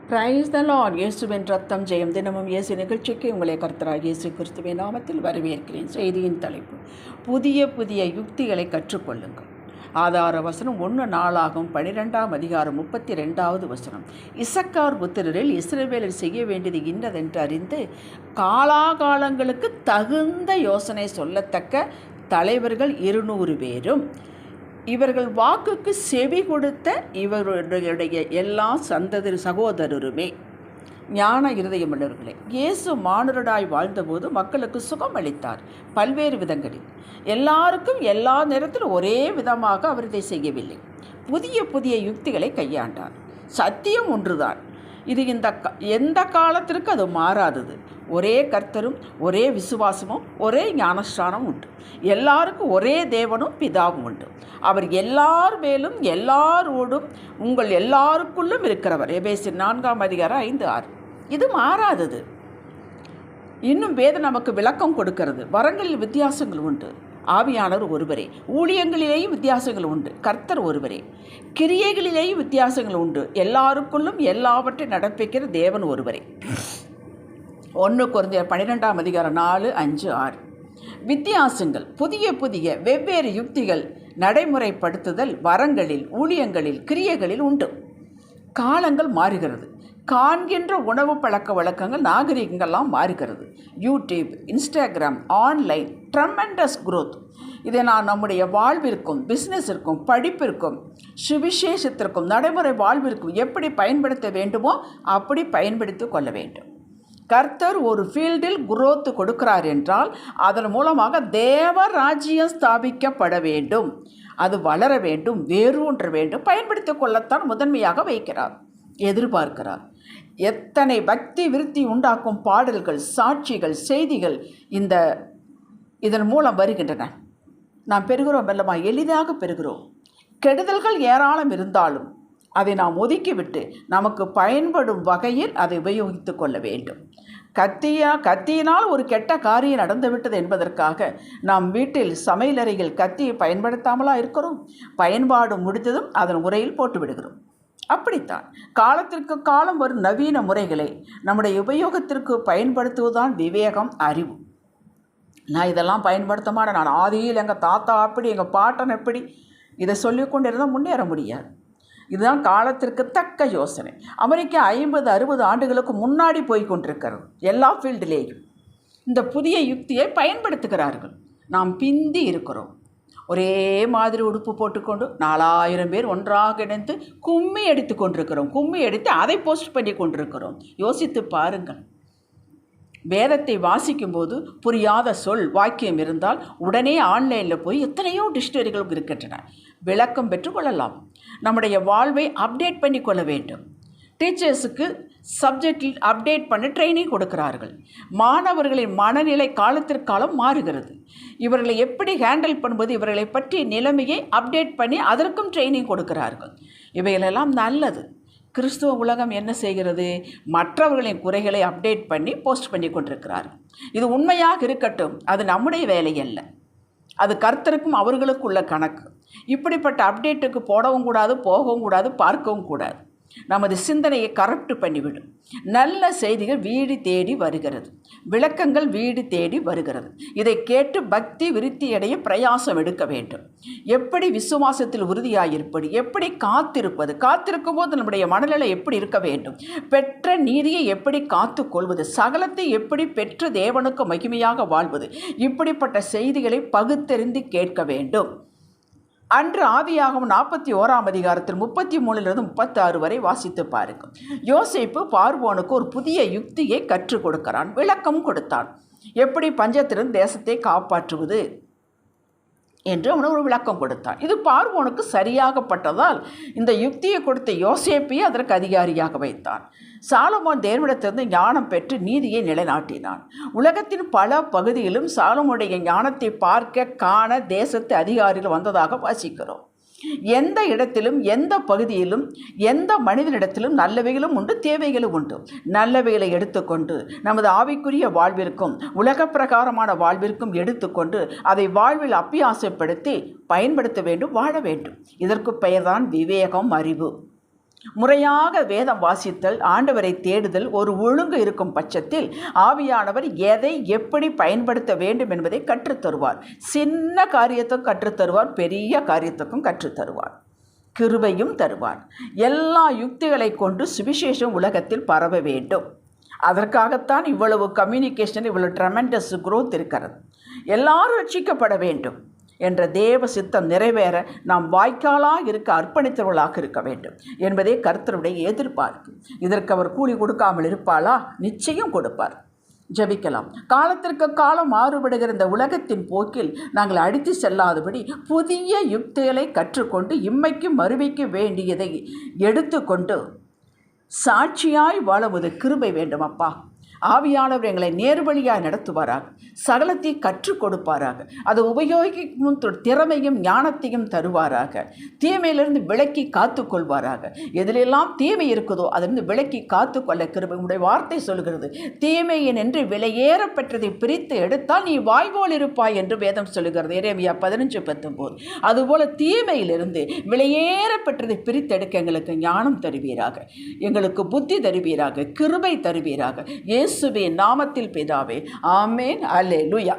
Praise the Lord. இயேசுவின் ரத்தம் ஜெயம். தினமும் இயேசு நிகழ்ச்சிக்கு உங்களை கர்த்தராகிய இயேசு கிறிஸ்துவின் நாமத்தில் வரவேற்கிறேன். செய்தியின் தலைப்பு: புதிய புதிய யுக்திகளை கற்றுக்கொள்ளுங்கள். ஆதார வசனம் 1 நாளாகும் 12ஆம் அதிகாரம் 32வது வசனம். இசக்கார் புத்திரரில் இஸ்ரவேலர் செய்ய வேண்டியது இன்னதென்று அறிந்து காலாகாலங்களுக்கு தகுந்த யோசனை சொல்லத்தக்க தலைவர்கள் 200 பேரும் இவர்கள் வாக்குக்கு செவி கொடுத்த இவர்களுடைய எல்லா சகோதரருமே ஞான இருதயமுள்ளவர்களே. இயேசு மானுடராய் வாழ்ந்தபோது மக்களுக்கு சுகம் அளித்தார் பல்வேறு விதங்களில். எல்லாருக்கும் எல்லா நேரத்திலும் ஒரே விதமாக அவர் இதை செய்யவில்லை. புதிய புதிய யுக்திகளை கையாண்டார். சத்தியம் ஒன்றுதான். இது எந்த காலத்திற்கு அது மாறாதது. ஒரே கர்த்தரும் ஒரே விசுவாசமும் ஒரே ஞானஸ்தானம் உண்டு. எல்லாருக்கும் ஒரே தேவனும் பிதாவும் உண்டு. அவர் எல்லார் மேலும் எல்லாரோடும் உங்கள் எல்லாருக்குள்ளும் இருக்கிறவர். எபேசியர் 4ஆம் அதிகாரம் 5-6. இது மாறாதது. இன்னும் வேதம் நமக்கு விளக்கம் கொடுக்கிறது. வரங்களில் வித்தியாசங்கள் உண்டு. ஆவியானவர் ஒருவரே. ஊழியங்களிலேயும் வித்தியாசங்கள் உண்டு. கர்த்தர் ஒருவரே. கிரியைகளிலேயும் வித்தியாசங்கள் உண்டு. எல்லாருக்குள்ளும் எல்லாவற்றையும் நடப்பிக்கிற தேவன் ஒருவரே. 1 கொரிந்தியர் 12ஆம் அதிகாரம் 4, 5, 6. வித்தியாசங்கள், புதிய புதிய வெவ்வேறு யுக்திகள் நடைமுறைப்படுத்துதல் வரங்களில், ஊழியங்களில், கிரியைகளில் உண்டு. காலங்கள் மாறுகிறது. காண்கின்ற உணவு பழக்க வழக்கங்கள், நாகரிகங்கள்லாம் மாறுகிறது. YouTube, Instagram, online tremendous growth. இதை நான் நம்முடைய வாழ்விற்கும், பிஸ்னஸிற்கும், படிப்பிற்கும், சுவிசேஷத்திற்கும், நடைமுறை வாழ்விற்கும் எப்படி பயன்படுத்த வேண்டுமோ அப்படி பயன்படுத்தி கொள்ள வேண்டும். கர்த்தர் ஒரு ஃபீல்டில் குரோத்து கொடுக்கிறார் என்றால் அதன் மூலமாக தேவ ராஜ்யம் ஸ்தாபிக்கப்பட வேண்டும். அது வளர வேண்டும், வேரூன்ற வேண்டும். பயன்படுத்தி கொள்ளத்தான் முதன்மையாக வைக்கிறார், எதிர்பார்க்கிறார். எத்தனை பக்தி விருத்தி உண்டாக்கும் பாடல்கள், சாட்சிகள், செய்திகள் இதன் மூலம் வருகின்றன. நாம் பெறுகிறோம் அல்லவா? எளிதாக பெறுகிறோம். கெடுதல்கள் ஏராளம் இருந்தாலும் அதை நாம் ஒதுக்கிவிட்டு நமக்கு பயன்படும் வகையில் அதை உபயோகித்து கொள்ள வேண்டும். கத்தியினால் ஒரு கெட்ட காரியம் நடந்துவிட்டது என்பதற்காக நாம் வீட்டில் சமையலறையில் கத்தியை பயன்படுத்தாமலா இருக்கிறோம்? பயன்பாடு முடித்ததும் அதன் உரையில் போட்டு விடுகிறோம். அப்படித்தான் காலத்திற்கு காலம் வரும் நவீன முறைகளை நம்முடைய உபயோகத்திற்கு பயன்படுத்துவதுதான் விவேகம், அறிவு. நான் இதெல்லாம் பயன்படுத்த மாட்டேன், நான் ஆதியில் எங்கள் தாத்தா அப்படி, எங்கள் பாட்டன் எப்படி, இதை சொல்லிக்கொண்டு இருந்தால் முன்னேற முடியாது. இதுதான் காலத்திற்கு தக்க யோசனை. அமெரிக்கா 50-60 ஆண்டுகளுக்கு முன்னாடி போய் கொண்டிருக்கிறது. எல்லா ஃபீல்டிலேயும் இந்த புதிய யுக்தியை பயன்படுத்துகிறார்கள். நாம் பிந்தி இருக்கிறோம். ஒரே மாதிரி உடுப்பு போட்டுக்கொண்டு 4000 பேர் ஒன்றாக இணைந்து கும்மி அடித்து கொண்டிருக்கிறோம். கும்மி அடித்து அதை போஸ்ட் பண்ணி கொண்டிருக்கிறோம். யோசித்து பாருங்கள். வேதத்தை வாசிக்கும்போது புரியாத சொல், வாக்கியம் இருந்தால் உடனே ஆன்லைனில் போய் எத்தனையோ டிக்ஷனரிகள் இருக்கின்றன. விளக்கம் பெற்றுக்கொள்ளலாம். நம்முடைய வாழ்வை அப்டேட் பண்ணி கொள்ள வேண்டும். டீச்சர்ஸுக்கு சப்ஜெக்டில் அப்டேட் பண்ணி ட்ரைனிங் கொடுக்கிறார்கள். மாணவர்களின் மனநிலை காலத்திற்காலம் மாறுகிறது. இவர்களை எப்படி ஹேண்டில் பண்ணுவது, இவர்களை பற்றி நிலைமையை அப்டேட் பண்ணி அதற்கும் ட்ரைனிங் கொடுக்கிறார்கள். இவைகளெல்லாம் நல்லது. கிறிஸ்துவ உலகம் என்ன செய்கிறது? மற்றவர்களின் குறைகளை அப்டேட் பண்ணி போஸ்ட் பண்ணி கொண்டிருக்கிறார்கள். இது உண்மையாக இருக்கட்டும், அது நம்முடைய வேலை அல்ல. அது கர்த்தருக்கும் அவர்களுக்கு உள்ள கணக்கு. இப்படிப்பட்ட அப்டேட்டுக்கு போடவும் கூடாது, போகவும் கூடாது, பார்க்கவும் கூடாது. நமது சிந்தனையை கரப்ட் பண்ணிவிடும். நல்ல செய்திகள் வீடு தேடி வருகிறது. விளக்கங்கள் வீடு தேடி வருகிறது. இதை கேட்டு பக்தி விருத்தியடைய பிரயாசம் எடுக்க வேண்டும். எப்படி விசுவாசத்தில் உறுதியாயிருப்பது, எப்படி காத்திருக்கும் போது நம்முடைய மனநிலை எப்படி இருக்க வேண்டும், பெற்ற நீதியை எப்படி காத்து கொள்வது, சகலத்தை எப்படி பெற்று தேவனுக்கு மகிமையாக வாழ்வது, இப்படிப்பட்ட செய்திகளை பகுத்தறிந்து கேட்க வேண்டும். அன்று ஆதியாகமம் 41ஆம் அதிகாரத்தில் 33 36 வரை வாசித்து பாருங்கள். யோசேப்பு பார்வோனுக்கு ஒரு புதிய யுக்தியை கற்றுக் கொடுக்கிறான், விளக்கம் கொடுத்தான். எப்படி பஞ்சத்திலிருந்து தேசத்தை காப்பாற்றுவது என்று அவனுக்கு ஒரு விளக்கம் கொடுத்தான். இது பார்வோனுக்கு சரியாகப்பட்டதால் இந்த யுக்தியை கொடுத்த யோசேப்பையை அதற்கு அதிகாரியாக வைத்தான். சாலமோன் தேவனிடத்திலிருந்து ஞானம் பெற்று நீதியை நிலைநாட்டினான். உலகத்தின் பல பகுதியிலும் சாலமோனுடைய ஞானத்தை பார்க்க, காண தேசத்து அதிகாரிகள் வந்ததாக வாசிக்கிறோம். எந்த இடத்திலும், எந்த பகுதியிலும், எந்த மனிதனிடத்திலும் நல்லவைகளும் உண்டு, தேவைகளும் உண்டு. நல்லவைகளை எடுத்துக்கொண்டு நமது ஆவிக்குரிய வாழ்விற்கும் உலக பிரகாரமான வாழ்விற்கும் எடுத்துக்கொண்டு அதை வாழ்வில் அபியாசப்படுத்தி பயன்படுத்த வேண்டும், வாழ வேண்டும். இதற்கு பெயர்தான் விவேகம், அறிவு. முறையாக வேதம் வாசித்தல், ஆண்டவரை தேடுதல் ஒரு ஒழுங்கு இருக்கும் பட்சத்தில் ஆவியானவர் எதை எப்படி பயன்படுத்த வேண்டும் என்பதை கற்றுத்தருவார். சின்ன காரியத்துக்கும் கற்றுத்தருவார், பெரிய காரியத்துக்கும் கற்றுத்தருவார், கிருபையும் தருவார். எல்லா யுக்திகளை கொண்டு சுவிசேஷம் உலகத்தில் பரவ வேண்டும். அதற்காகத்தான் இவ்வளவு கம்யூனிகேஷன், இவ்வளவு ட்ரெமெண்டஸ் growth இருக்கிறது. எல்லாரும் ரட்சிக்கப்பட வேண்டும் என்ற தேவ சித்தம் நிறைவேற நாம் வாய்க்காலாக இருக்க அர்ப்பணித்தவர்களாக இருக்க வேண்டும் என்பதே கர்த்தருடைய எதிர்பார்ப்பு. இதற்கு அவர் கூலி கொடுக்காமல் இருப்பாளா? நிச்சயம் கொடுப்பார். ஜெபிக்கலாம். காலத்திற்கு காலம் மாறுபடுகிற இந்த உலகத்தின் போக்கில் நாங்கள் அடித்து செல்லாதபடி புதிய யுக்திகளை கற்றுக்கொண்டு இம்மைக்கும் மறுமைக்கும் வேண்டியதை எடுத்துக்கொண்டு சாட்சியாய் வாழுவது கிருபை வேண்டும் அப்பா. ஆவியானவர் எங்களை நேர்வழியாய் நடத்துவாராக, சகலத்தை கற்றுக் கொடுப்பாராக, அதை உபயோகிக்கும் திறமையும் ஞானத்தையும் தருவாராக, தீமையிலிருந்து விலக்கி காத்து கொள்வாராக. எதிலெல்லாம் தீமை இருக்குதோ அதிலிருந்து விலக்கி காத்து கொள்ள கிருபை. உடைய வார்த்தை சொல்கிறது, தீமையின் என்று விலையேறப்பெற்றதை பிரித்து எடுத்தால் நீ வாய்வோல் இருப்பாய் என்று வேதம் சொல்லுகிறது, எரேமியா 15:19. அதுபோல தீமையிலிருந்து விலையேறப்பெற்றதை பிரித்தெடுக்க எங்களுக்கு ஞானம் தருவீராக, எங்களுக்கு புத்தி தருவீராக, கிருபை தருவீராக. இயேசுவின் நாமத்தில் பிதாவே, ஆமென். அல்லேலூயா.